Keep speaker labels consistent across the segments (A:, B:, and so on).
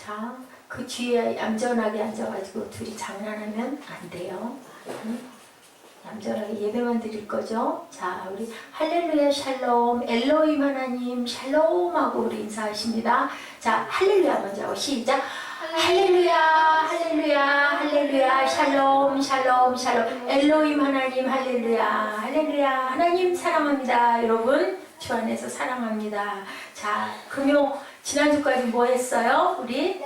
A: 자, 그 뒤에 얌전하게 앉아가지고 둘이 장난하면 안 돼요. 응? 얌전하게 예배만 드릴 거죠. 자, 우리 할렐루야 샬롬, 엘로힘 하나님 샬롬 하고 우리 인사하십니다. 자, 할렐루야 먼저 하고 시작. 할렐루야 할렐루야 할렐루야 샬롬 샬롬 샬롬 엘로힘 하나님 할렐루야 할렐루야 하나님 사랑합니다. 여러분 주 안에서 사랑합니다. 자, 금요 지난주까지 뭐 했어요? 우리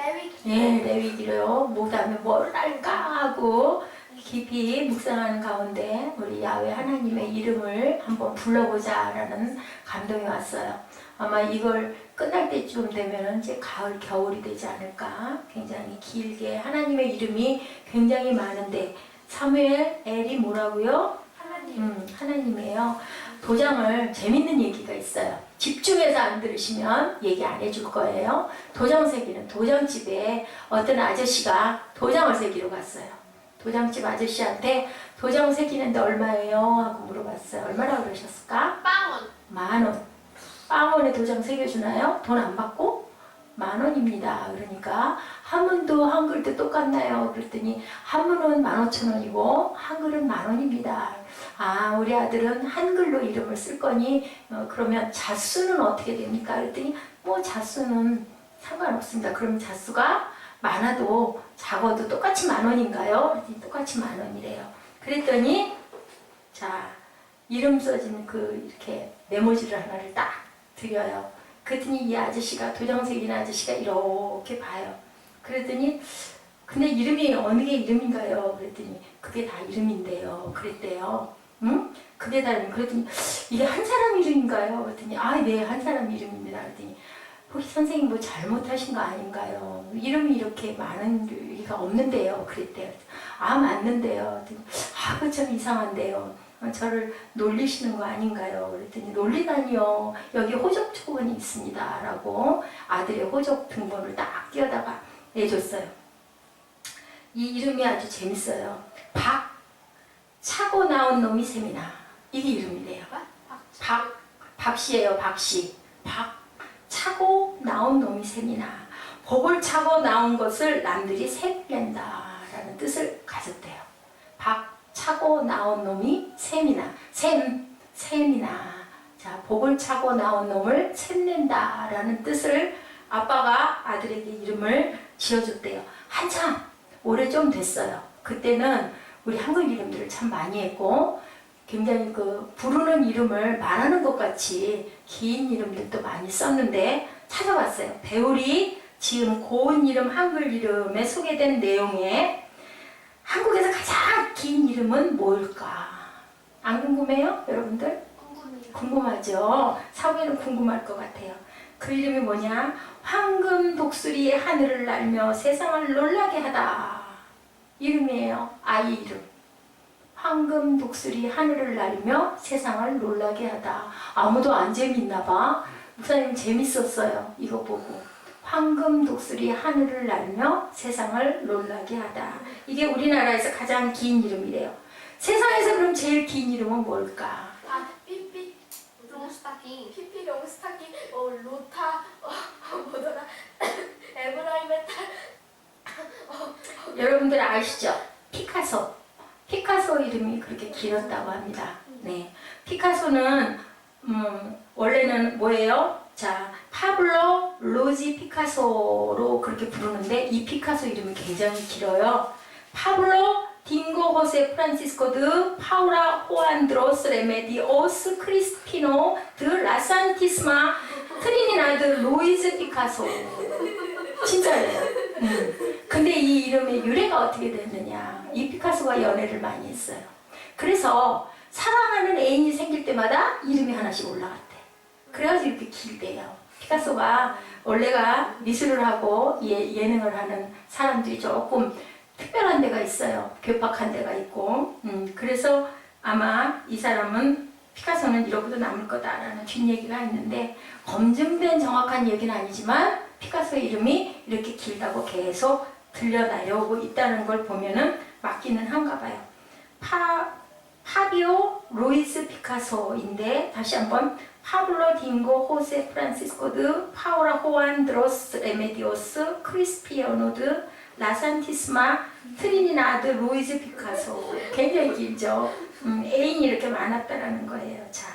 A: 레위기로요. 뭐다음에 뭘 할까 하고 깊이 묵상하는 가운데 우리 야훼 하나님의 이름을 한번 불러보자 라는 감동이 왔어요. 아마 이걸 끝날 때쯤 되면 이제 가을, 겨울이 되지 않을까. 굉장히 길게 하나님의 이름이 굉장히 많은데 사무엘, 엘이 뭐라고요? 하나님이에요. 도장을 재밌는 얘기가 있어요. 집중해서 안 들으시면 얘기 안 해줄 거예요. 도장 새기는 도장집에 어떤 아저씨가 도장을 새기러 갔어요. 도장집 아저씨한테 도장 새기는데 얼마예요? 하고 물어봤어요. 얼마라고 그러셨을까? 10,000원. 10,000원에 도장 새겨주나요? 돈 안 받고? 10,000원입니다. 그러니까 한문도 한글도 똑같나요? 그랬더니 한문은 15,000원이고 한글은 10,000원입니다. 아, 우리 아들은 한글로 이름을 쓸 거니 그러면 자수는 어떻게 됩니까? 그랬더니 뭐 자수는 상관없습니다. 그럼 자수가 많아도 작아도 똑같이 10,000원인가요? 그랬더니 똑같이 10,000원이래요. 그랬더니 자, 이름 써진 이렇게 메모지를 하나를 딱 드려요. 그랬더니 이 아저씨가 도장 새긴 아저씨가 이렇게 봐요. 그랬더니 근데 이름이 어느 게 이름인가요? 그랬더니 그게 다 이름인데요. 그랬대요. 응? 그게 다 이름. 그랬더니 이게 한 사람 이름인가요? 그랬더니 아, 네, 한 사람 이름입니다. 그랬더니 혹시 선생님 뭐 잘못하신 거 아닌가요? 이름이 이렇게 많은 리가 없는데요. 그랬대요. 아, 맞는데요. 그랬더니 아, 그거 참 이상한데요. 저를 놀리시는 거 아닌가요? 그랬더니 놀리다니요. 여기 호적 초본이 있습니다. 라고 아들의 호적 등본을 딱 띄어다가 내줬어요. 이 이름이 아주 재밌어요. 박, 차고 나온 놈이 셈이나. 이게 이름이래요. 박씨예요. 박씨. 박, 차고 나온 놈이 셈이나. 복을 차고 나온 것을 남들이 셈낸다 라는 뜻을 가졌대요. 박, 차고 나온 놈이 셈이나. 셈이나. 자, 복을 차고 나온 놈을 셈낸다 라는 뜻을 아빠가 아들에게 이름을 지어줬대요. 한참 오래 좀 됐어요. 그때는 우리 한글 이름들을 참 많이 했고 굉장히 부르는 이름을 말하는 것 같이 긴 이름들도 많이 썼는데 찾아봤어요. 배울이 지은 고운 이름 한글 이름에 소개된 내용에 한국에서 가장 긴 이름은 뭘까? 안 궁금해요? 여러분들? 궁금하죠? 사부에는 궁금할 것 같아요. 그 이름이 뭐냐? 황금 독수리 하늘을 날며 세상을 놀라게 하다. 이름이에요. 아이 이름. 황금 독수리 하늘을 날며 세상을 놀라게 하다. 아무도 안 재밌나 봐. 목사님 재밌었어요. 이거 보고. 황금 독수리 하늘을 날며 세상을 놀라게 하다. 이게 우리나라에서 가장 긴 이름이래요. 세상에서 그럼 제일 긴 이름은 뭘까?
B: 삐삐 롱스타킹. 피피 롱스타킹. 로타. 뭐더라? 에브라이메탈.
A: 여러분들 아시죠? 피카소. 피카소 이름이 그렇게 길었다고 합니다. 네. 피카소는 원래는 뭐예요? 자, 파블로 로지 피카소로 그렇게 부르는데 이 피카소 이름이 굉장히 길어요. 파블로 딩고 호세 프란시스코 드 파우라 호안드로스 레메디오스 크리스피노 드 라산티스마 트리니나드 로이즈 피카소. 진짜예요. 근데 이 이름의 유래가 어떻게 됐느냐. 이 피카소가 연애를 많이 했어요. 그래서 사랑하는 애인이 생길 때마다 이름이 하나씩 올라갔대. 그래가지고 이렇게 길대요. 피카소가 원래가 미술을 하고 예능을 하는 사람들이 조금 특별한 데가 있어요. 괴팍한 데가 있고. 그래서 아마 이 사람은 피카소는 이러고도 남을 거다라는 뒷얘기가 있는데 검증된 정확한 얘기는 아니지만 피카소의 이름이 이렇게 길다고 계속 들려나오고 있다는 걸 보면은 맞기는 한가 봐요. 파비오 로이스 피카소인데 다시 한번 파블로 딩고 호세 프란시스코드 파오라 호안 드로스 레메디오스 크리스피아노드 라산티스마 트리니나드 루이즈 피카소. 굉장히 길죠. 애인이 이렇게 많았다라는 거예요. 자,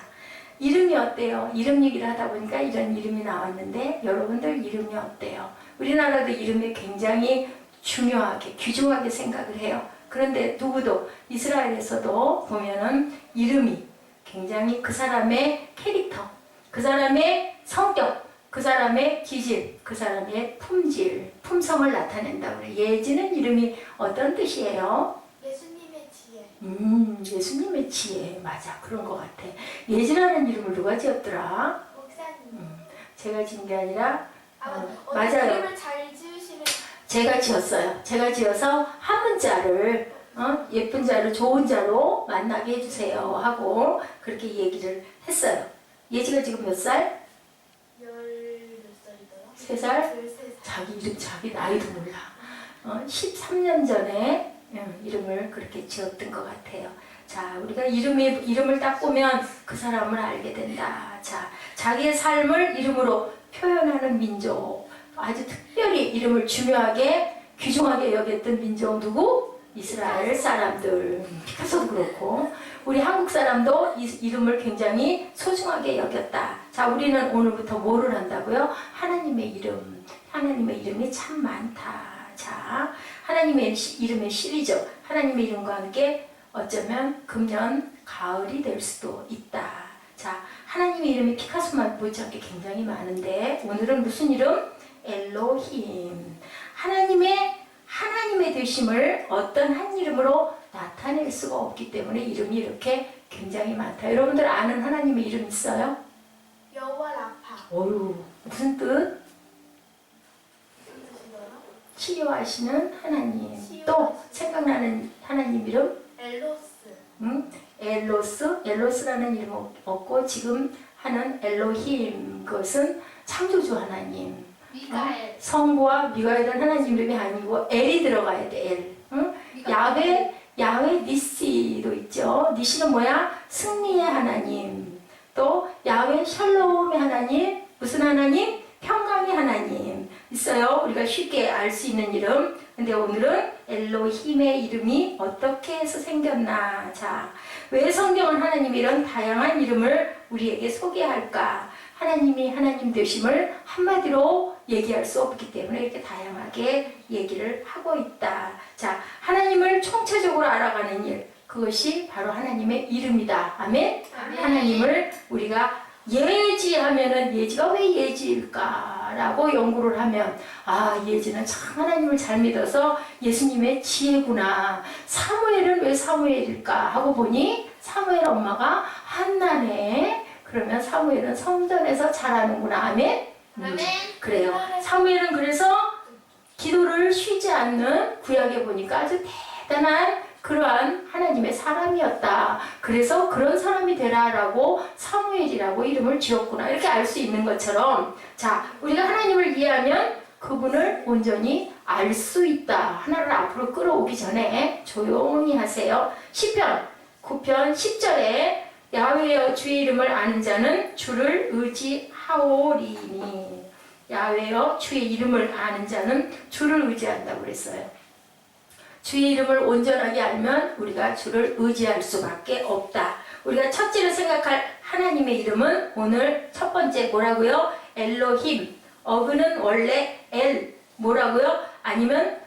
A: 이름이 어때요? 이름 얘기를 하다 보니까 이런 이름이 나왔는데 여러분들 이름이 어때요? 우리나라도 이름이 굉장히 중요하게 귀중하게 생각을 해요. 그런데 누구도 이스라엘에서도 보면은 이름이 굉장히 그 사람의 캐릭터, 그 사람의 성격, 그 사람의 기질, 그 사람의 품질, 품성을 나타낸다고 그래요. 예지는 이름이 어떤 뜻이에요?
B: 예수님의 지혜.
A: 예수님의 지혜. 맞아, 그런 것 같아. 예지라는 이름을 누가 지었더라?
B: 목사님.
A: 제가 지은 게 아니라
B: 맞아요. 이름을 잘 지으시는.
A: 제가 지었어요. 제가 지어서 한 문자를 예쁜 자를 좋은 자로 만나게 해주세요 하고 그렇게 얘기를 했어요. 예지가 지금 몇 살?
B: 몇 살이더라?
A: 3살?
B: 13살.
A: 자기 이름 자기 나이도 몰라. 13년 전에 이름을 그렇게 지었던 것 같아요. 자, 우리가 이름을 딱 보면 그 사람을 알게 된다. 자, 자기의 삶을 이름으로 표현하는 민족, 아주 특별히 이름을 중요하게 귀중하게 여겼던 민족 누구? 이스라엘 사람들. 피카소도 그렇고 우리 한국 사람도 이름을 굉장히 소중하게 여겼다. 자, 우리는 오늘부터 뭐를 한다고요? 하나님의 이름. 하나님의 이름이 참 많다. 자, 하나님의 이름의 시리즈. 하나님의 이름과 함께 어쩌면 금년 가을이 될 수도 있다. 자, 하나님의 이름이 피카소만 못지않게 굉장히 많은데 오늘은 무슨 이름? 엘로힘. 하나님의 되심을 어떤 한 이름으로 나타낼 수가 없기 때문에 이름이 이렇게 굉장히 많다. 여러분들 아는 하나님의 이름 있어요?
B: 여호와 라파.
A: 어휴, 무슨 뜻?
B: 무슨 뜻이더라?
A: 치료하시는 하나님. 또 생각나는 하나님 이름?
B: 엘로스.
A: 엘로스라는 이름 없고 지금 하는 엘로힘, 그것은 창조주 하나님.
B: 미가엘.
A: 성부와 미가엘은 하나님 이름이 아니고 엘이 들어가야 돼. 엘. 응? 야훼 니시도 있죠. 니시는 뭐야? 승리의 하나님. 또 야훼 샬롬의 하나님. 무슨 하나님? 평강의 하나님. 있어요. 우리가 쉽게 알 수 있는 이름. 근데 오늘은 엘로힘의 이름이 어떻게 해서 생겼나. 자, 왜 성경은 하나님이 이런 다양한 이름을 우리에게 소개할까? 하나님이 하나님 되심을 한마디로 얘기할 수 없기 때문에 이렇게 다양하게 얘기를 하고 있다. 자, 하나님을 총체적으로 알아가는 일, 그것이 바로 하나님의 이름이다. 아멘?
B: 아멘.
A: 하나님을 우리가 예지하면은 예지가 왜 예지일까라고 연구를 하면 예지는 참 하나님을 잘 믿어서 예수님의 지혜구나. 사무엘은 왜 사무엘일까 하고 보니 사무엘 엄마가 한나네. 그러면 사무엘은 성전에서 자라는구나. 아멘?
B: 아멘.
A: 그래요. 사무엘은 그래서 기도를 쉬지 않는 구약에 보니까 아주 대단한 그러한 하나님의 사람이었다. 그래서 그런 사람이 되라라고 사무엘이라고 이름을 지었구나. 이렇게 알 수 있는 것처럼 자, 우리가 하나님을 이해하면 그분을 온전히 알 수 있다. 하나를 앞으로 끌어오기 전에 조용히 하세요. 시편 9편 10절에 야훼여 주의 이름을 아는 자는 주를 의지하오리니. 야훼여 주의 이름을 아는 자는 주를 의지한다고 그랬어요. 주의 이름을 온전하게 알면 우리가 주를 의지할 수밖에 없다. 우리가 첫째로 생각할 하나님의 이름은 오늘 첫 번째 뭐라고요? 엘로힘. 어근은 원래 엘 뭐라고요? 아니면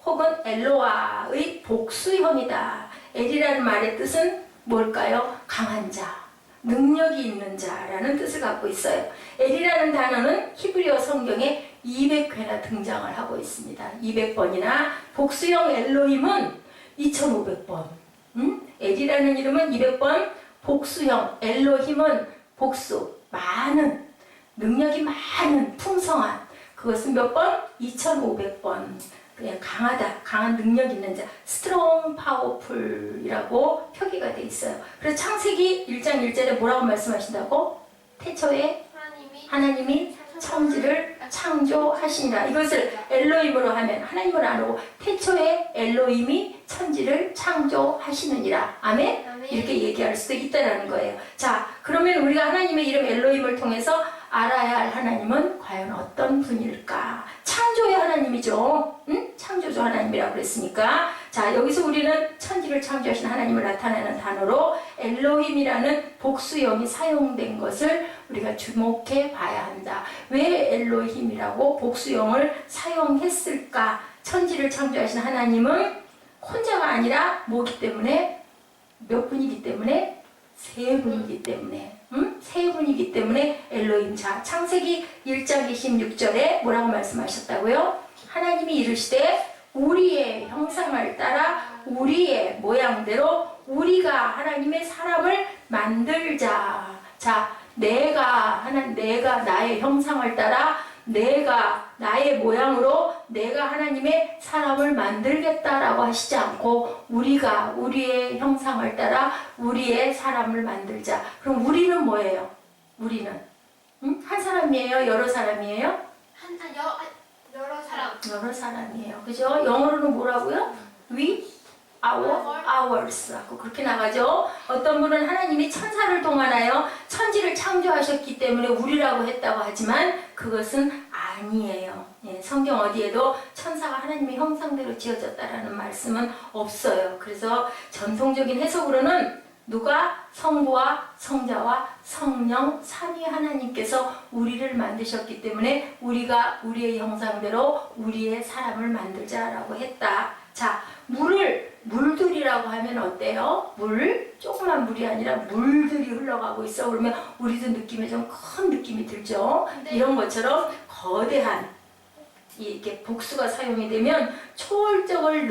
A: 혹은 엘로아의 복수형이다. 엘이라는 말의 뜻은 뭘까요? 강한 자, 능력이 있는 자라는 뜻을 갖고 있어요. 엘이라는 단어는 히브리어 성경에 200회나 등장을 하고 있습니다. 200번이나 복수형 엘로힘은 2500번. 엘이라는 이름은 200번, 복수형 엘로힘은 복수, 많은, 능력이 많은, 풍성한. 그것은 몇 번? 2500번. 그냥 강하다, 강한 능력 있는 자, strong, powerful이라고 표기가 돼 있어요. 그래서 창세기 1장 1절에 뭐라고 말씀하신다고? 태초에 하나님이 천지를 창조하시니라. 이것을 엘로힘으로 하면 하나님을 안 하고 태초에 엘로힘이 천지를 창조하시느니라. 아멘? 이렇게 얘기할 수도 있다는 거예요. 자, 그러면 우리가 하나님의 이름 엘로힘을 통해서 알아야 할 하나님은 과연 어떤 분일까? 창조의 하나님이죠. 응? 창조주 하나님이라고 그랬으니까. 자, 여기서 우리는 천지를 창조하신 하나님을 나타내는 단어로 엘로힘이라는 복수형이 사용된 것을 우리가 주목해 봐야 한다. 왜 엘로힘이라고 복수형을 사용했을까? 천지를 창조하신 하나님은 혼자가 아니라 뭐기 때문에? 몇 분이기 때문에? 세 분이기 때문에. 세 분이기 때문에 엘로힘. 자, 창세기 1장 26절에 뭐라고 말씀하셨다고요? 하나님이 이르시되 우리의 형상을 따라 우리의 모양대로 우리가 하나님의 사람을 만들자. 자, 내가 나의 형상을 따라 내가 나의 모양으로 내가 하나님의 사람을 만들겠다라고 하시지 않고 우리가 우리의 형상을 따라 우리의 사람을 만들자. 그럼 우리는 뭐예요? 우리는 한 사람이에요? 여러 사람이에요?
B: 여러 사람.
A: 여러 사람이에요. 그죠? 영어로는 뭐라고요? We, ours 하고 그렇게 나가죠. 어떤 분은 하나님이 천사를 동원하여 천지를 창조하셨기 때문에 우리라고 했다고 하지만 그것은 아니에요. 예, 성경 어디에도 천사가 하나님의 형상대로 지어졌다라는 말씀은 없어요. 그래서 전통적인 해석으로는 누가? 성부와 성자와 성령 삼위 하나님께서 우리를 만드셨기 때문에 우리가 우리의 형상대로 우리의 사람을 만들자라고 했다. 자, 물들이라고 하면 어때요? 조그만 물이 아니라 물들이 흘러가고 있어. 그러면 우리도 느낌에 좀 큰 느낌이 들죠?
B: 네.
A: 이런 것처럼 거대한 이렇게 복수가 사용이 되면 초월적인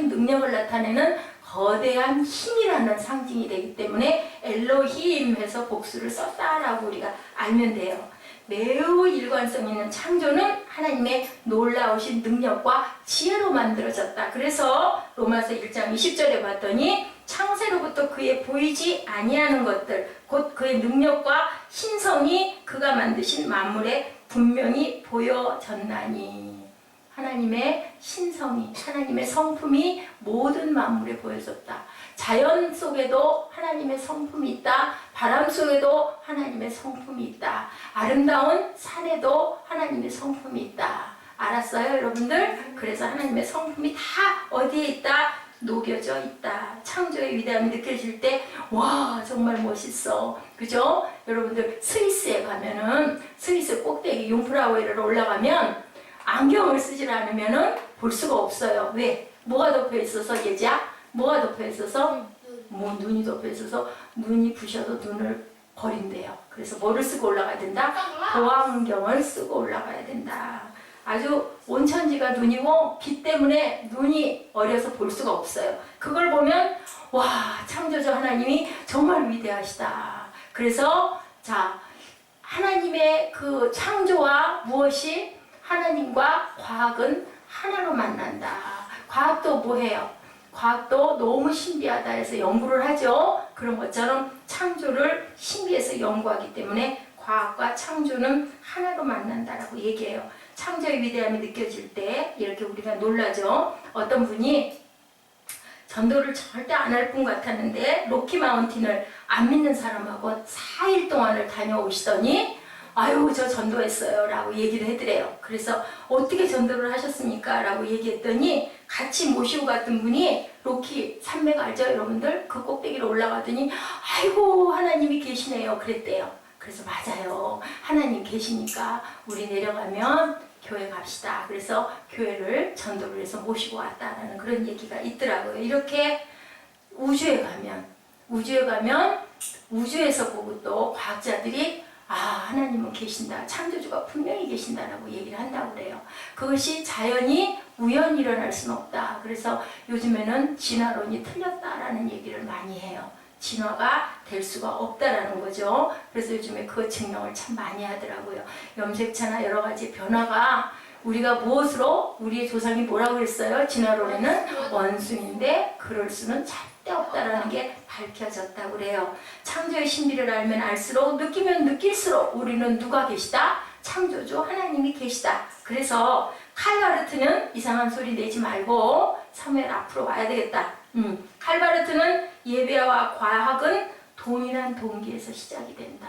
A: 능력을 나타내는 거대한 힘이라는 상징이 되기 때문에 엘로힘 해서 복수를 썼다라고 우리가 알면 돼요. 매우 일관성 있는 창조는 하나님의 놀라우신 능력과 지혜로 만들어졌다. 그래서 로마서 1장 20절에 봤더니 창세로부터 그의 보이지 아니하는 것들 곧 그의 능력과 신성이 그가 만드신 만물에 분명히 보여졌나니. 하나님의 신성이, 하나님의 성품이 모든 만물에 보여졌다. 자연 속에도 하나님의 성품이 있다. 바람 속에도 하나님의 성품이 있다. 아름다운 산에도 하나님의 성품이 있다. 알았어요, 여러분들? 그래서 하나님의 성품이 다 어디에 있다? 녹여져 있다. 창조의 위대함이 느껴질 때, 와, 정말 멋있어. 그죠? 여러분들, 스위스에 가면은, 스위스 꼭대기 융프라우에르로 올라가면, 안경을 쓰질 않으면은 볼 수가 없어요. 왜? 뭐가 덮여 있어서 얘자? 뭐가 덮여 있어서? 눈이 덮여 있어서 눈이 부셔도 눈을 버린대요. 그래서 뭐를 쓰고 올라가야 된다? 보안경을 쓰고 올라가야 된다. 아주 온천지가 눈이고 빛 때문에 눈이 어려서 볼 수가 없어요. 그걸 보면 와, 창조주 하나님이 정말 위대하시다. 그래서 자, 하나님의 그 창조와 무엇이 하나님과 과학은 하나로 만난다. 과학도 뭐해요? 과학도 너무 신비하다 해서 연구를 하죠. 그런 것처럼 창조를 신비해서 연구하기 때문에 과학과 창조는 하나로 만난다라고 얘기해요. 창조의 위대함이 느껴질 때 이렇게 우리가 놀라죠. 어떤 분이 전도를 절대 안 할 분 같았는데 로키 마운틴을 안 믿는 사람하고 4일 동안을 다녀오시더니 아유, 저 전도했어요 라고 얘기를 해드래요. 그래서 어떻게 전도를 하셨습니까? 라고 얘기했더니 같이 모시고 갔던 분이 로키 산맥 알죠, 여러분들? 그 꼭대기로 올라가더니 아이고, 하나님이 계시네요 그랬대요. 그래서 맞아요, 하나님 계시니까 우리 내려가면 교회 갑시다. 그래서 교회를 전도를 해서 모시고 왔다라는 그런 얘기가 있더라고요. 이렇게 우주에 가면 우주에서 보고 또 과학자들이 하나님은 계신다. 창조주가 분명히 계신다라고 얘기를 한다고 그래요. 그것이 자연히 우연히 일어날 수는 없다. 그래서 요즘에는 진화론이 틀렸다라는 얘기를 많이 해요. 진화가 될 수가 없다라는 거죠. 그래서 요즘에 그 증명을 참 많이 하더라고요. 염색차나 여러 가지 변화가 우리가 무엇으로 우리의 조상이 뭐라고 했어요? 진화론에는 원수인데 그럴 수는 절대 없다라는 게 밝혀졌다고 그래요. 창조의 신비를 알면 알수록 느끼면 느낄수록 우리는 누가 계시다? 창조주 하나님이 계시다. 그래서 칼바르트는 이상한 소리 내지 말고 사무엘 앞으로 와야 되겠다. 칼바르트는 예배와 과학은 동일한 동기에서 시작이 된다.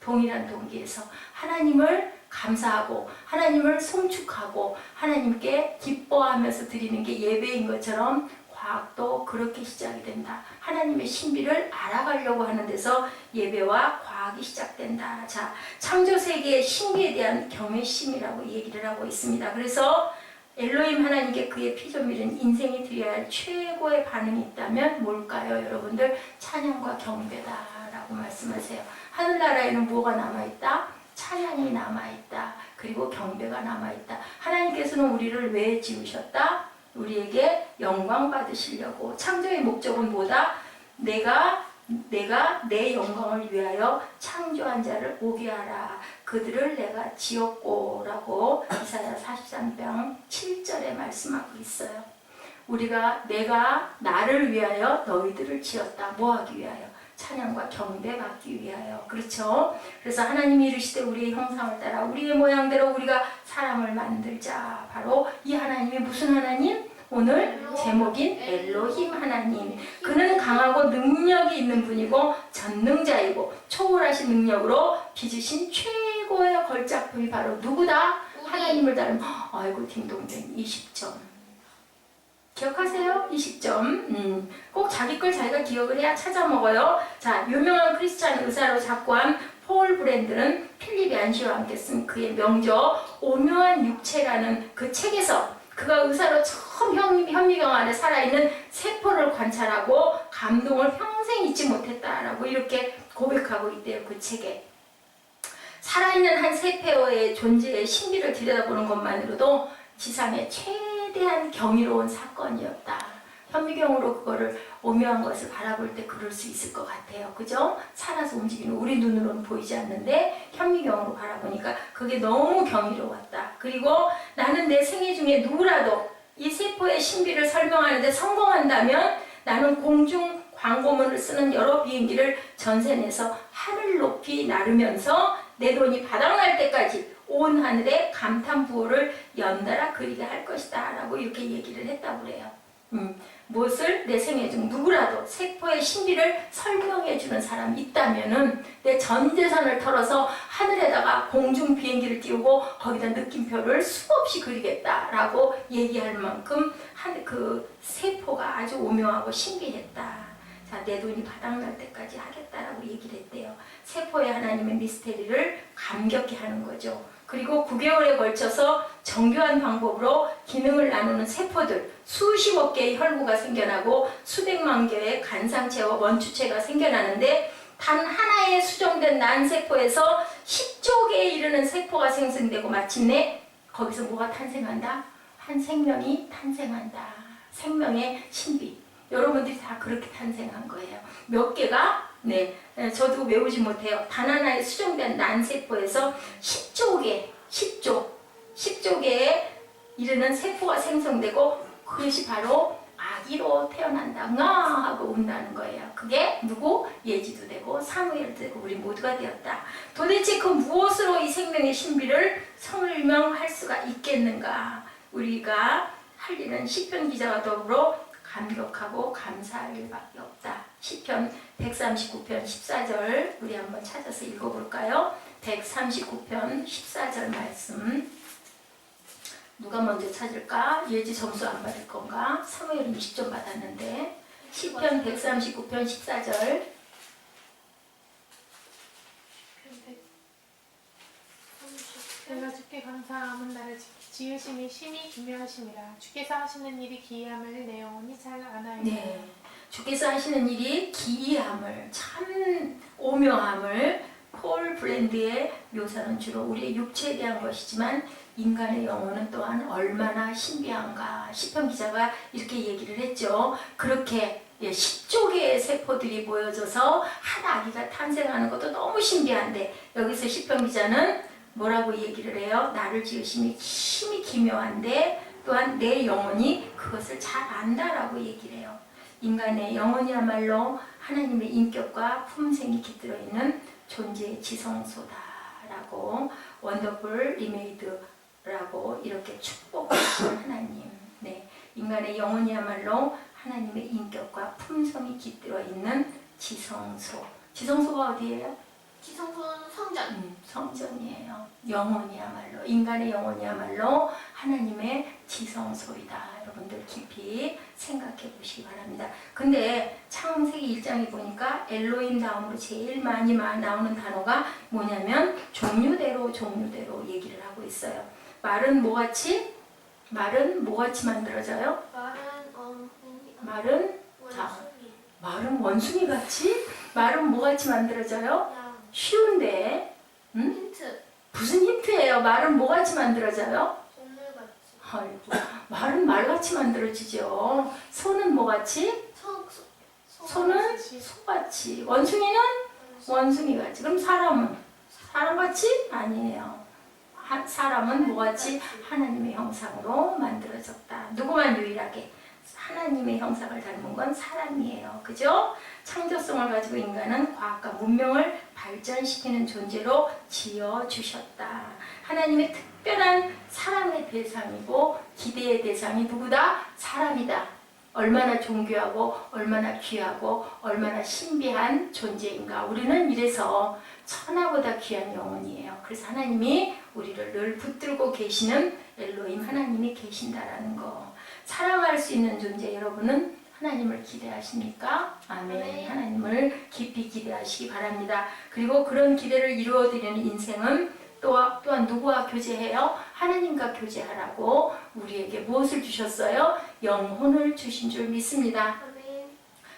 A: 동일한 동기에서 하나님을 감사하고 하나님을 송축하고 하나님께 기뻐하면서 드리는 게 예배인 것처럼 과학도 그렇게 시작이 된다. 하나님의 신비를 알아가려고 하는 데서 예배와 과학이 시작된다. 자, 창조세계의 신비에 대한 경외심이라고 얘기를 하고 있습니다. 그래서 엘로힘 하나님께 그의 피조물인 인생이 드려야 할 최고의 반응이 있다면 뭘까요? 여러분들 찬양과 경배다라고 말씀하세요. 하늘나라에는 뭐가 남아있다? 찬양이 남아있다. 그리고 경배가 남아있다. 하나님께서는 우리를 왜 지으셨다? 우리에게 영광 받으시려고. 창조의 목적은 뭐다? 내가 내 영광을 위하여 창조한 자를 오게 하라. 그들을 내가 지었고 라고 이사야 43장 7절에 말씀하고 있어요. 내가 나를 위하여 너희들을 지었다. 뭐 하기 위하여? 찬양과 경배받기 위하여. 그렇죠? 그래서 하나님이 이르시되 우리의 형상을 따라 우리의 모양대로 우리가 사람을 만들자. 바로 이 하나님이 무슨 하나님? 오늘 제목인 엘로힘 하나님. 그는 강하고 능력이 있는 분이고 전능자이고 초월하신 능력으로 빚으신 최고의 걸작품이 바로 누구다? 하나님을 닮은. 아이고 딩동댕 20점. 기억하세요? 20점. 꼭 자기 걸 자기가 기억을 해야 찾아 먹어요. 자, 유명한 크리스찬 의사로 작고한 폴 브랜드는 필립 얀시와 함께 쓴 그의 명저 오묘한 육체라는 그 책에서 그가 의사로 처음 현미경 안에 살아있는 세포를 관찰하고 감동을 평생 잊지 못했다라고 이렇게 고백하고 있대요. 그 책에. 살아있는 한 세포의 존재의 신비를 들여다보는 것만으로도 지상의 최대한 경이로운 사건이었다. 현미경으로 그거를 오묘한 것을 바라볼 때 그럴 수 있을 것 같아요. 그죠? 살아서 움직이는 우리 눈으로는 보이지 않는데 현미경으로 바라보니까 그게 너무 경이로웠다. 그리고 나는 내 생애 중에 누구라도 이 세포의 신비를 설명하는데 성공한다면 나는 공중 광고문을 쓰는 여러 비행기를 전세내서 하늘 높이 나르면서 내 돈이 바닥날 때까지 온 하늘에 감탄부호를 연달아 그리게 할 것이다 라고 이렇게 얘기를 했다고 그래요. 무엇을 내 생애 중 누구라도 세포의 신비를 설명해주는 사람이 있다면은 내 전 재산을 털어서 하늘에다가 공중 비행기를 띄우고 거기다 느낌표를 수없이 그리겠다라고 얘기할 만큼 그 세포가 아주 오묘하고 신비했다. 자, 내 돈이 바닥날 때까지 하겠다라고 얘기를 했대요. 세포의 하나님의 미스테리를 감격해 하는 거죠. 그리고 9개월에 걸쳐서 정교한 방법으로 기능을 나누는 세포들, 수십억 개의 혈구가 생겨나고 수백만 개의 간상체와 원추체가 생겨나는데 단 하나의 수정된 난세포에서 10조 개에 이르는 세포가 생성되고 마침내 거기서 뭐가 탄생한다? 한 생명이 탄생한다. 생명의 신비. 여러분들이 다 그렇게 탄생한 거예요. 몇 개가? 네, 저도 외우지 못해요. 단 하나의 수정된 난세포에서 10조 개에 이르는 세포가 생성되고 그것이 바로 아기로 태어난다. nga 하고 운다는 거예요. 그게 누구? 예지도 되고 사무엘도 되고 우리 모두가 되었다. 도대체 그 무엇으로 이 생명의 신비를 설명할 수가 있겠는가? 우리가 할 일은 시편 기자와 더불어 감격하고 감사할 일밖에 없다. 시편 139편 14절 우리 한번 찾아서 읽어볼까요? 139편 14절 말씀. 누가 먼저 찾을까? 예지 점수 안 받을 건가? 사무엘은 20점 받았는데. 시편 139편 14절.
C: 내가 주께 감사함은 나를 지으심이 심히 기묘하심이라. 주께서 하시는 일이 기이함을 내 영혼이 잘 아나이다.
A: 네, 주께서 하시는 일이 기이함을, 참 오묘함을 폴 브랜드의 묘사는 주로 우리의 육체에 대한 것이지만 인간의 영혼은 또한 얼마나 신비한가. 시편 기자가 이렇게 얘기를 했죠. 그렇게 10조 개의 세포들이 모여져서 한 아기가 탄생하는 것도 너무 신비한데 여기서 시편 기자는 뭐라고 얘기를 해요? 나를 지으심이 심히 기묘한데 또한 내 영혼이 그것을 잘 안다라고 얘기를 해요. 인간의 영혼이야말로 하나님의 인격과 품성이 깃들어 있는 존재의 지성소다라고 원더풀 리메이드라고 이렇게 축복하시는 하나님. 네, 인간의 영혼이야말로 하나님의 인격과 품성이 깃들어 있는 지성소. 지성소가 어디예요?
B: 지성소는 성전.
A: 성전이에요. 영혼이야말로 인간의 영혼이야말로 하나님의 지성소이다. 여러분들 깊이 생각해 보시기 바랍니다. 근데 창세기 1장에 보니까 엘로힘 다음으로 제일 많이 나오는 단어가 뭐냐면 종류대로 얘기를 하고 있어요. 말은 뭐같이 만들어져요? 말은
B: 원숭이.
A: 말은 원숭이 같이? 말은 뭐같이 만들어져요?
B: 양.
A: 쉬운데
B: 힌트.
A: 무슨 힌트예요? 말은 뭐같이 만들어져요?
B: 동물같이.
A: 아이고, 말은 말같이 만들어지죠. 소는 뭐같이? 소는 소같이. 원숭이는 원숭이같이. 그럼 사람은? 사람같이? 아니에요. 사람은 뭐같이? 하나님의 형상으로 만들어졌다. 누구만 유일하게? 하나님의 형상을 닮은 건 사람이에요. 그죠? 창조성을 가지고 인간은 과학과 문명을 발전시키는 존재로 지어주셨다. 하나님의 특별한 사랑의 대상이고 기대의 대상이 누구다? 사람이다. 얼마나 존귀하고 얼마나 귀하고 얼마나 신비한 존재인가. 우리는 이래서 천하보다 귀한 영혼이에요. 그래서 하나님이 우리를 늘 붙들고 계시는 엘로힘 하나님이 계신다라는 거. 사랑할 수 있는 존재 여러분은 하나님을 기대하십니까? 아멘.
B: 네.
A: 하나님을 깊이 기대하시기 바랍니다. 그리고 그런 기대를 이루어드리는 인생은 또한 누구와 교제해요? 하나님과 교제하라고 우리에게 무엇을 주셨어요? 영혼을 주신 줄 믿습니다.
B: 아멘.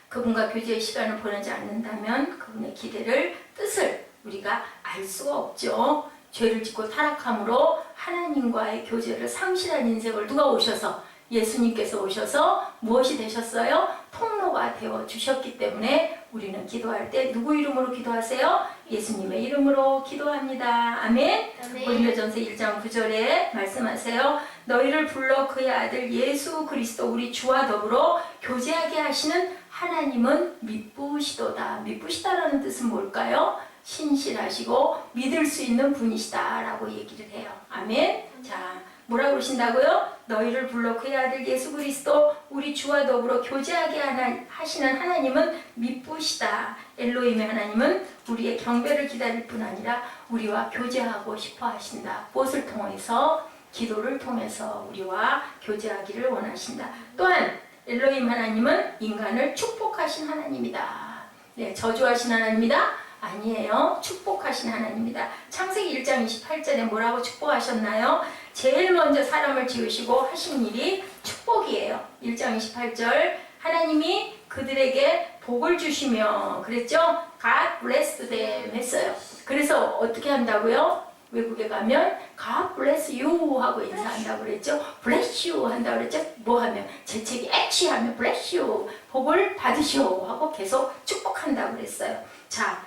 A: 그분과 교제의 시간을 보내지 않는다면 그분의 기대를, 뜻을 우리가 알 수가 없죠. 죄를 짓고 타락함으로 하나님과의 교제를 상실한 인생을 누가 오셔서 예수님께서 오셔서 무엇이 되셨어요? 통로가 되어 주셨기 때문에 우리는 기도할 때 누구 이름으로 기도하세요? 예수님의 이름으로 기도합니다. 아멘.
B: 아멘.
A: 고린도전서 1장 9절에 말씀하세요. 너희를 불러 그의 아들 예수 그리스도 우리 주와 더불어 교제하게 하시는 하나님은 미쁘시도다. 미쁘시다라는 뜻은 뭘까요? 신실하시고 믿을 수 있는 분이시다라고 얘기를 해요. 아멘. 자, 뭐라고 그러신다고요? 너희를 불러 그의 아들 예수 그리스도 우리 주와 더불어 교제하게 하시는 하나님은 미쁘시다. 엘로힘의 하나님은 우리의 경배를 기다릴 뿐 아니라 우리와 교제하고 싶어 하신다. 무엇을 통해서? 기도를 통해서 우리와 교제하기를 원하신다. 또한 엘로힘 하나님은 인간을 축복하신 하나님이다. 네, 저주하신 하나님이다? 아니에요. 축복하신 하나님입니다. 창세기 1장 28절에 뭐라고 축복하셨나요? 제일 먼저 사람을 지으시고 하신 일이 축복이에요. 1장 28절 하나님이 그들에게 복을 주시며 그랬죠? God bless them 했어요. 그래서 어떻게 한다고요? 외국에 가면 God bless you 하고 인사한다고 그랬죠? bless you 한다고 그랬죠? 뭐 하면? 재채기 액시 하면 bless you 복을 받으시오 하고 계속 축복한다고 그랬어요. 자,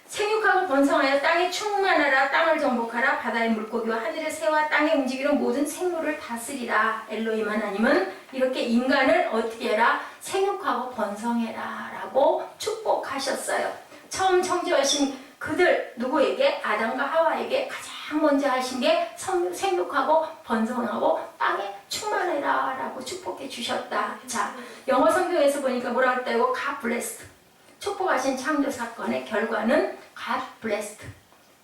A: 생육하고 번성하여 땅에 충만하라. 땅을 정복하라. 바다의 물고기와 하늘의 새와 땅에 움직이는 모든 생물을 다스리라. 엘로힘 하나님은 이렇게 인간을 어떻게 해라? 생육하고 번성해라 라고 축복하셨어요. 처음 창조하신 그들 누구에게? 아담과 하와에게 가장 먼저 하신 게 생육하고 번성하고 땅에 충만해라 라고 축복해 주셨다. 자, 영어 성경에서 보니까 뭐라고 했다고? God blessed. 축복하신 창조 사건의 결과는 God blessed.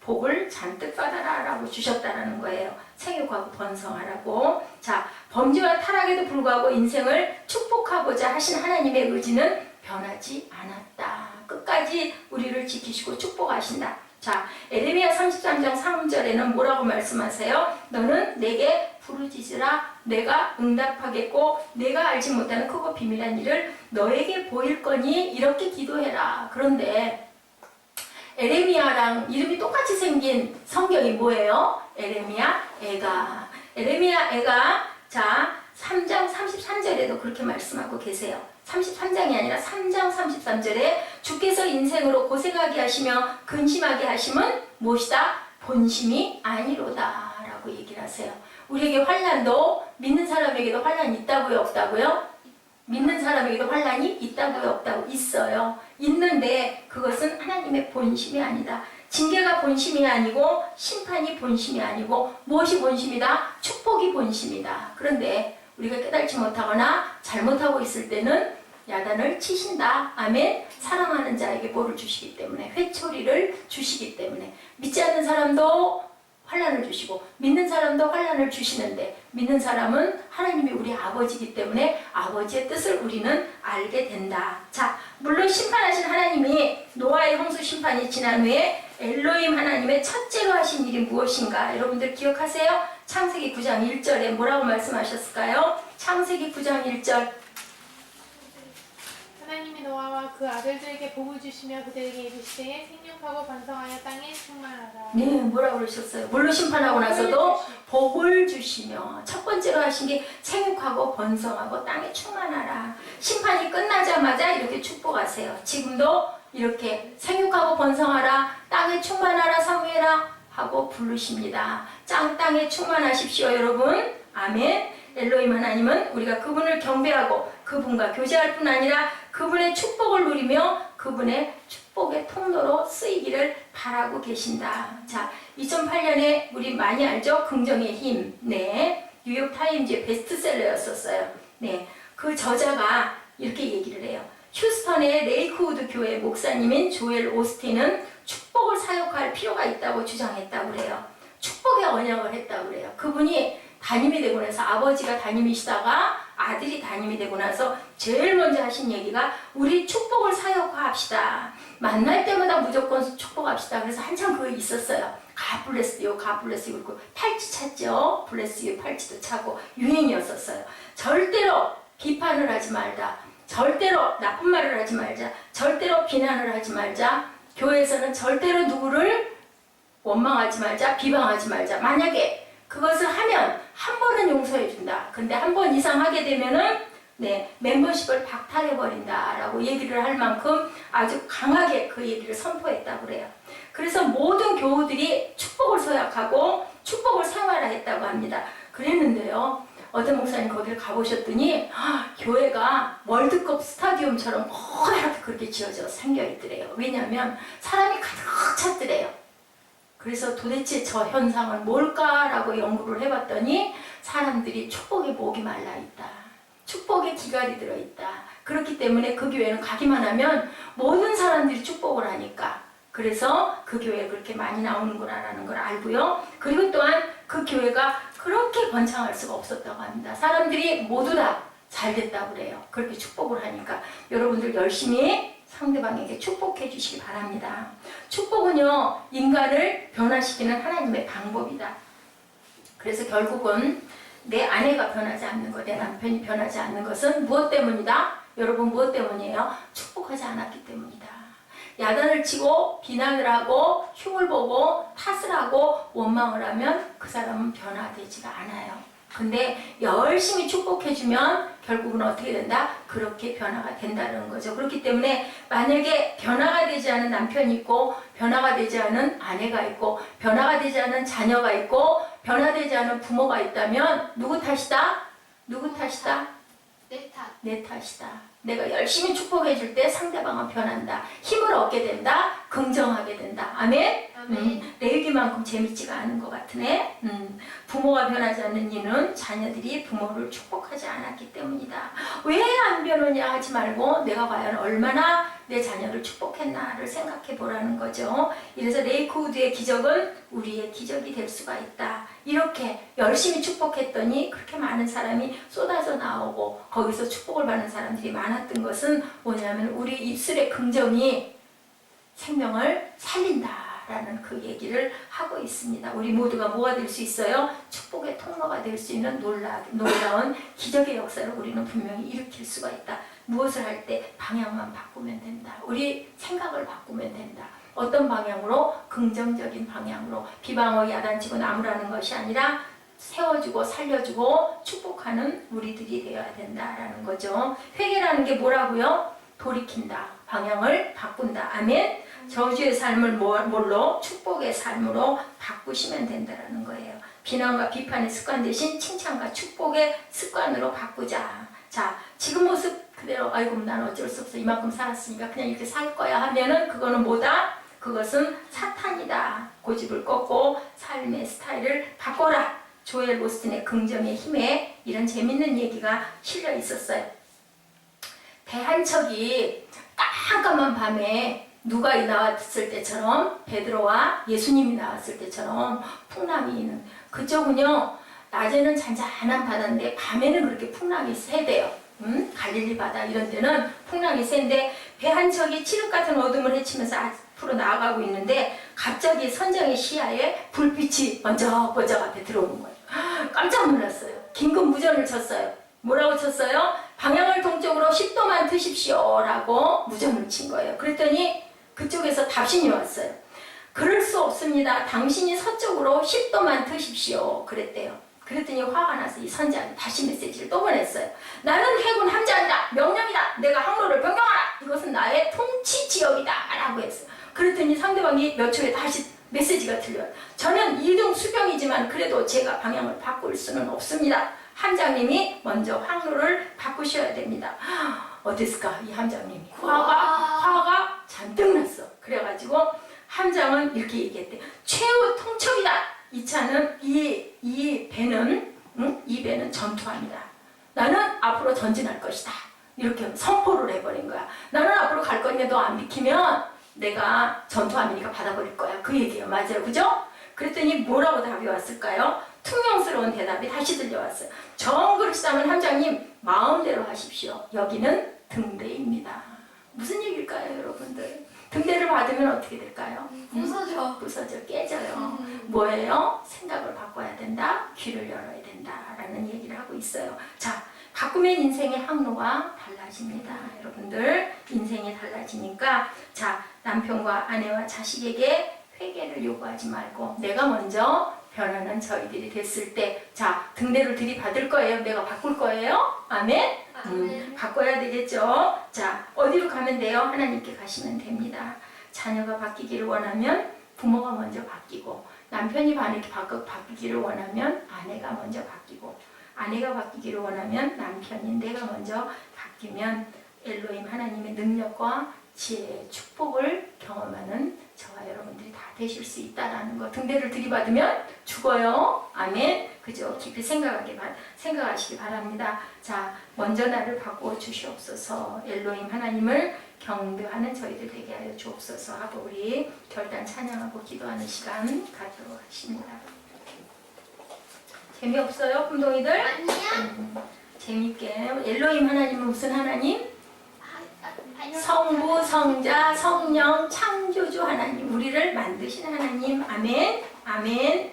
A: 복을 잔뜩 받아라 라고 주셨다는 거예요. 생육하고 번성하라고. 자, 범죄와 타락에도 불구하고 인생을 축복하고자 하신 하나님의 의지는 변하지 않았다. 끝까지 우리를 지키시고 축복하신다. 자, 에레미야 33장 3절에는 뭐라고 말씀하세요? 너는 내게 부르짖으라. 내가 응답하겠고 내가 알지 못하는 크고 비밀한 일을 너에게 보일 거니 이렇게 기도해라. 그런데 에레미야랑 이름이 똑같이 생긴 성경이 뭐예요? 에레미야 애가. 에레미야 애가 자 3장 33절에도 그렇게 말씀하고 계세요. 33장이 아니라 3장 33절에 주께서 인생으로 고생하게 하시며 근심하게 하심은 무엇이다? 본심이 아니로다 라고 얘기를 하세요. 우리에게 환난도 믿는 사람에게도 환난이 있다고요, 없다고요? 믿는 사람에게도 환난이 있다고요, 없다고? 있어요. 있는데 그것은 하나님의 본심이 아니다. 징계가 본심이 아니고 심판이 본심이 아니고 무엇이 본심이다? 축복이 본심이다. 그런데 우리가 깨달지 못하거나 잘못하고 있을 때는 야단을 치신다. 아멘. 사랑하는 자에게 복을 주시기 때문에, 회초리를 주시기 때문에, 믿지 않는 사람도 환난을 주시고 믿는 사람도 환난을 주시는데, 믿는 사람은 하나님이 우리 아버지이기 때문에 아버지의 뜻을 우리는 알게 된다. 자, 물론 심판하신 하나님이 노아의 홍수 심판이 지난 후에 엘로힘 하나님의 첫째로 하신 일이 무엇인가? 여러분들 기억하세요? 창세기 9장 1절에 뭐라고 말씀하셨을까요? 창세기 9장 1절.
C: 하나님이 노아와 그 아들들에게 복을 주시며 그들에게 이르시되 생육하고 번성하여 땅에 충만하라.
A: 네, 뭐라고 그러셨어요? 물로 심판하고 나서도 복을 주시며, 첫 번째로 하신 게 생육하고 번성하고 땅에 충만하라. 심판이 끝나자마자 이렇게 축복하세요. 지금도 이렇게 생육하고 번성하라, 땅에 충만하라, 사무해라 하고 부르십니다. 땅에 충만하십시오, 여러분. 아멘. 엘로힘 하나님은 우리가 그분을 경배하고 그분과 교제할 뿐 아니라 그분의 축복을 누리며 그분의 축복의 통로로 쓰이기를 바라고 계신다. 자, 2008년에 우리 많이 알죠? 긍정의 힘. 네, 뉴욕타임즈의 베스트셀러였었어요. 네, 그 저자가 이렇게 얘기를 해요. 휴스턴의 레이크우드 교회 목사님인 조엘 오스틴은 축복을 사역할 필요가 있다고 주장했다고 그래요. 축복의 언약을 했다고 그래요. 그분이 담임이 되고 나서, 아버지가 담임이시다가 아들이 담임이 되고 나서 제일 먼저 하신 얘기가 우리 축복을 사역화합시다. 만날 때마다 무조건 축복합시다. 그래서 한참 그거 있었어요. God bless you, God bless you. 그리고 팔찌 찾죠. bless you 팔찌도 차고 유행이었었어요. 절대로 비판을 하지 말자. 절대로 나쁜 말을 하지 말자. 절대로 비난을 하지 말자. 교회에서는 절대로 누구를 원망하지 말자. 비방하지 말자. 만약에 그것을 하면 한 번은 용서해 준다. 근데 한 번 이상 하게 되면은 멤버십을 박탈해버린다 라고 얘기를 할 만큼 아주 강하게 그 얘기를 선포했다고 그래요. 그래서 모든 교우들이 축복을 서약하고 축복을 생활했다고 합니다. 그랬는데요, 어떤 목사님 거기를 가보셨더니 교회가 월드컵 스타디움처럼 커다랗게 그렇게 지어져 생겨있더래요. 왜냐하면 사람이 가득 찼더래요. 그래서 도대체 저 현상은 뭘까라고 연구를 해봤더니 사람들이 축복에 목이 말라있다. 축복에 기갈이 들어있다. 그렇기 때문에 그 교회는 가기만 하면 모든 사람들이 축복을 하니까, 그래서 그 교회에 그렇게 많이 나오는구나라는 걸 알고요. 그리고 또한 그 교회가 그렇게 번창할 수가 없었다고 합니다. 사람들이 모두 다 잘 됐다고 그래요. 그렇게 축복을 하니까 여러분들 열심히 상대방에게 축복해 주시기 바랍니다. 축복은요, 인간을 변화시키는 하나님의 방법이다. 그래서 결국은 내 아내가 변하지 않는 것, 내 남편이 변하지 않는 것은 무엇 때문이다? 여러분, 무엇 때문이에요? 축복하지 않았기 때문이다. 야단을 치고 비난을 하고 흉을 보고 탓을 하고 원망을 하면 그 사람은 변화되지가 않아요. 근데 열심히 축복해주면 결국은 어떻게 된다? 그렇게 변화가 된다는 거죠. 그렇기 때문에 만약에 변화가 되지 않은 남편이 있고, 변화가 되지 않은 아내가 있고, 변화가 되지 않은 자녀가 있고, 변화되지 않은 부모가 있다면 누구 탓이다? 누구 탓이다?
B: 내 탓.
A: 내 탓이다. 내가 열심히 축복해줄 때 상대방은 변한다. 힘을 얻게 된다. 긍정하게 된다. 아멘? 레위기만큼 재밌지가 않은 것 같으네. 부모가 변하지 않는 이유는 자녀들이 부모를 축복하지 않았기 때문이다. 왜 안 변하냐 하지 말고 내가 과연 얼마나 내 자녀를 축복했나를 생각해 보라는 거죠. 이래서 레이크우드의 기적은 우리의 기적이 될 수가 있다. 이렇게 열심히 축복했더니 그렇게 많은 사람이 쏟아져 나오고 거기서 축복을 받는 사람들이 많았던 것은 뭐냐면 우리 입술의 긍정이 생명을 살린다라는 그 얘기를 하고 있습니다. 우리 모두가 뭐가 될 수 있어요? 축복의 통로가 될 수 있는 놀라운 기적의 역사를 우리는 분명히 일으킬 수가 있다. 무엇을 할 때 방향만 바꾸면 된다. 우리 생각을 바꾸면 된다. 어떤 방향으로? 긍정적인 방향으로. 비방어 야단치고 나무라는 것이 아니라 세워주고 살려주고 축복하는 우리들이 되어야 된다라는 거죠. 회개라는 게 뭐라고요? 돌이킨다. 방향을 바꾼다. 아멘? 저주의 삶을 뭘로? 축복의 삶으로 바꾸시면 된다는 거예요. 비난과 비판의 습관 대신 칭찬과 축복의 습관으로 바꾸자. 자, 지금 모습 그대로 아이고 난 어쩔 수 없어 이만큼 살았으니까 그냥 이렇게 살 거야 하면은 그거는 뭐다? 그것은 사탄이다. 고집을 꺾고 삶의 스타일을 바꿔라. 조엘 오스틴의 긍정의 힘에 이런 재밌는 얘기가 실려 있었어요. 배 한 척이 깜깜한 밤에 누가 나왔을 때처럼 베드로와 예수님이 나왔을 때처럼 풍랑이 있는 그쪽은요 낮에는 잔잔한 바다인데 밤에는 그렇게 풍랑이 세대요. 갈릴리 바다 이런 데는 풍랑이 센데 배 한 척이 칠흑 같은 어둠을 헤치면서 앞으로 나아가고 있는데 갑자기 선장의 시야에 불빛이 번쩍번쩍 앞에 들어오는 거예요. 깜짝 놀랐어요. 긴급 무전을 쳤어요. 뭐라고 쳤어요? 방향을 동쪽으로 10도만 트십시오 라고 무전을 친 거예요. 그랬더니 그쪽에서 답신이 왔어요. 그럴 수 없습니다. 당신이 서쪽으로 10도만 트십시오 그랬대요. 그랬더니 화가 나서 이 선장이 다시 메시지를 또 보냈어요. 나는 해군 함장이다. 명령이다. 내가 항로를 변경하라. 이것은 나의 통치 지역이다 라고 했어요. 그랬더니 상대방이 몇 초에 다시 메시지가 들려요. 저는 2등 수병이지만 그래도 제가 방향을 바꿀 수는 없습니다. 함장님이 먼저 항로를 바꾸셔야 됩니다. 어땠을까? 이 함장님이 화가 잔뜩 났어. 그래가지고 함장은 이렇게 얘기했대. 최후 통첩이다. 이 차는 이 배는 전투합니다. 나는 앞으로 전진할 것이다. 이렇게 선포를 해버린 거야. 나는 앞으로 갈 건데 너 안 비키면 내가 전투함이니까 받아버릴 거야. 그 얘기예요. 맞아요. 그죠? 그랬더니 뭐라고 답이 왔을까요? 퉁명스러운 대답이 다시 들려왔어요. 정 그러시다면 함장님 마음대로 하십시오. 여기는 등대입니다. 무슨 얘기일까요, 여러분들? 등대를 받으면 어떻게 될까요? 부서져 깨져요. 뭐예요? 생각을 바꿔야 된다. 귀를 열어야 된다라는 얘기를 하고 있어요. 자, 바꾸면 인생의 항로가 달라집니다. 여러분들 인생이 달라지니까 자 남편과 아내와 자식에게 회개를 요구하지 말고 내가 먼저 변하는 저희들이 됐을 때 자 등대를 들이받을 거예요. 내가 바꿀 거예요. 아멘? 바꿔야 되겠죠. 자 어디로 가면 돼요? 하나님께 가시면 됩니다. 자녀가 바뀌기를 원하면 부모가 먼저 바뀌고 남편이 바뀌기를 원하면 아내가 먼저 바뀌고 아내가 바뀌기를 원하면 남편인 내가 먼저 바뀌면 엘로힘 하나님의 능력과 지혜의 축복을 경험하는 저와 여러분들이 다 되실 수 있다라는 거. 등대를 들이받으면 죽어요. 아멘. 그죠? 깊이 생각하시기 바랍니다. 자, 먼저 나를 바꾸어 주시옵소서. 엘로힘 하나님을 경배하는 저희들 되게 하여 주옵소서 하고 우리 결단 찬양하고 기도하는 시간 갖도록 하십니다. 재미없어요, 금동이들?
B: 아니야.
A: 재밌게. 엘로힘 하나님은 무슨 하나님? 성부, 성자, 성령, 창조주 하나님. 우리를 만드신 하나님. 아멘. 아멘.